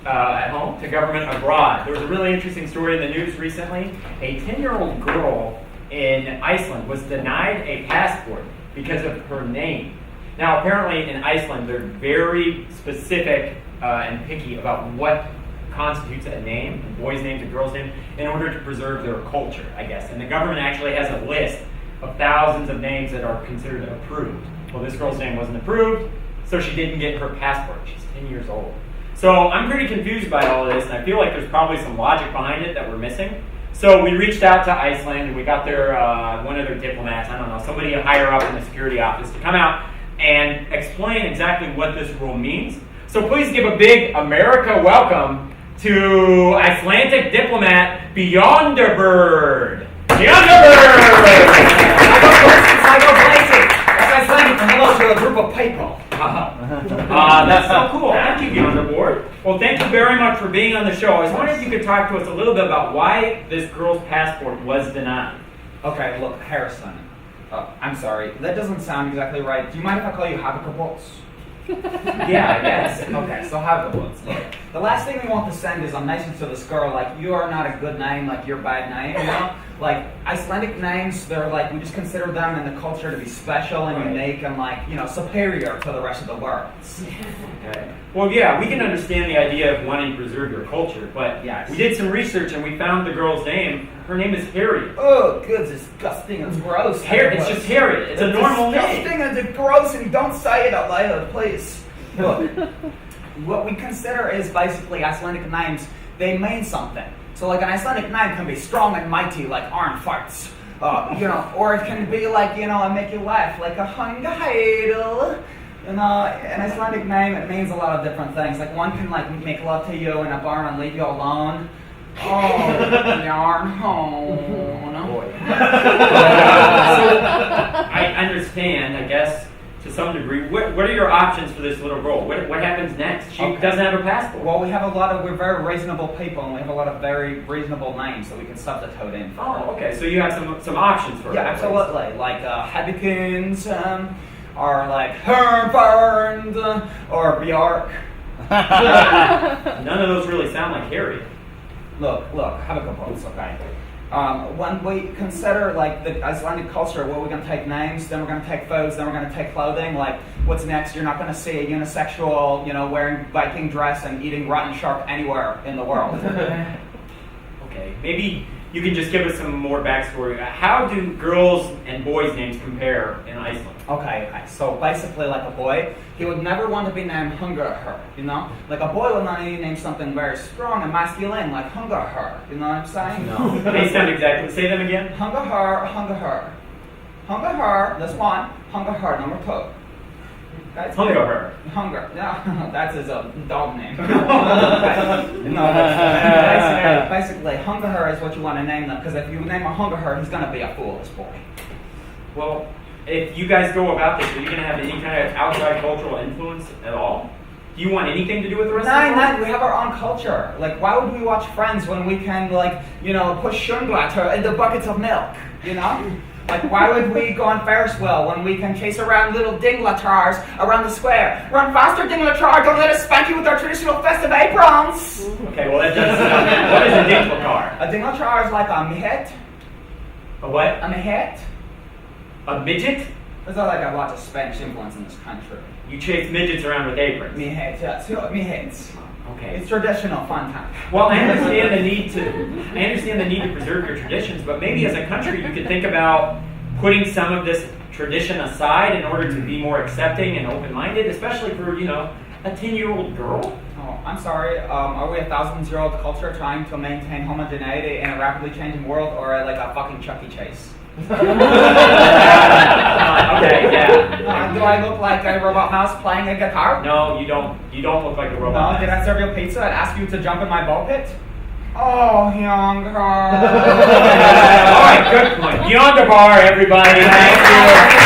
at home to government abroad. There was a really interesting story in the news recently. A 10-year-old girl in Iceland was denied a passport because of her name. Now, apparently in Iceland, they're very specific and picky about what constitutes a name, a boy's name to girl's name, in order to preserve their culture, I guess. And the government actually has a list of thousands of names that are considered approved. Well, this girl's name wasn't approved, so she didn't get her passport. She's 10 years old. So I'm pretty confused by all of this, and I feel like there's probably some logic behind it that we're missing. So we reached out to Iceland, and we got their one of their diplomats, I don't know, somebody higher up in the security office to come out and explain exactly what this rule means. So please give a big America welcome to Icelandic diplomat Beyonderbird. Beyonderbird! I go places. That's Icelandic for hello to a group of people. That's so cool. Thank you, Beyonderbird. Well, thank you very much for being on the show. I was wondering if you could talk to us a little bit about why this girl's passport was denied. Okay, look, Harrison. I'm sorry, that doesn't sound exactly right. Do you mind if I call you Habakabots? Yeah, I guess. Okay, so Habakabots. Look, the last thing we want to send is a message to this girl like, you are not a good name, like you're a bad name, you know? Like, Icelandic names, they're like, we just consider them in the culture to be special and unique and like, you know, superior to the rest of the world. Okay. Well, yeah, we can understand the idea of wanting to preserve your culture, but yes. We did some research and we found the girl's name. Her name is Harriet. Oh, good, it's disgusting, it's gross. It's just Harriet. It's a normal name. Disgusting and it's gross, and don't say it out loud, please. Look, what we consider is basically Icelandic names, they mean something. So like an Icelandic name can be strong and mighty like Arn Farts. You know, or it can be like, you know, and make you laugh like a Hungaheidel. You know, an Icelandic name, it means a lot of different things. Like one can like make love to you in a barn and leave you alone. Oh, yarn home. I understand, I guess, to some degree. What are your options for this little girl? What happens next? She doesn't have a passport. Well, we're very reasonable people, and we have a lot of very reasonable names that we can substitute in for her. Oh, okay. So you have some options for her. Yeah, absolutely. Like Habikins, or like Herbernd, or Bjork. None of those really sound like Harriet. Look, have a couple, okay? When we consider like the Icelandic culture, well, we're going to take names, then we're going to take foods, then we're going to take clothing. Like, what's next? You're not going to see a unisexual, you know, wearing Viking dress and eating rotten shark anywhere in the world. Okay, maybe you can just give us some more backstory. How do girls' and boys' names compare in Iceland? Okay. So basically, like a boy, he would never want to be named Hungarher, you know? Like a boy would not name something very strong and masculine, like Hungarher, you know what I'm saying? No. They sound exactly. Say them again. Hungarher. Hungarher, that's one. Hungarher, number two. That's Hungarher. Hunger. Yeah, that's his dog name. Basically, Hungarher is what you want to name them, because if you name a Hungarher, he's going to be a foolish boy. Well, if you guys go about this, are you going to have any kind of outside cultural influence at all? Do you want anything to do with the rest of the world? No, we have our own culture. Like, why would we watch Friends when we can, like, you know, push Schönblatter into buckets of milk, you know? Like, why would we go on Ferris wheel when we can chase around little dinglatars around the square? Run faster, dinglatar! Don't let us spank you with our traditional festive aprons! Okay, well, that does sound... What is a dinglatar? A dinglatar is like a mihet. A what? A mihet. A midget? There's like a lot of Spanish influence in this country. You chase midgets around with aprons. Mihet, yes. Mihets. Okay. It's traditional fun time. Well, I understand the need to preserve your traditions, but maybe as a country you could think about putting some of this tradition aside in order to be more accepting and open-minded, especially for, you know, a 10-year-old girl. Oh, I'm sorry. Are we a 1,000-year-old culture trying to maintain homogeneity in a rapidly changing world, or like a fucking Chuck E. Chase? Okay, yeah. Do I look like a robot mouse playing a guitar? No, you don't. You don't look like a robot. No, did I serve you pizza and ask you to jump in my ball pit? Oh, younger. All right, good point. Beyond the bar, everybody. Thank you.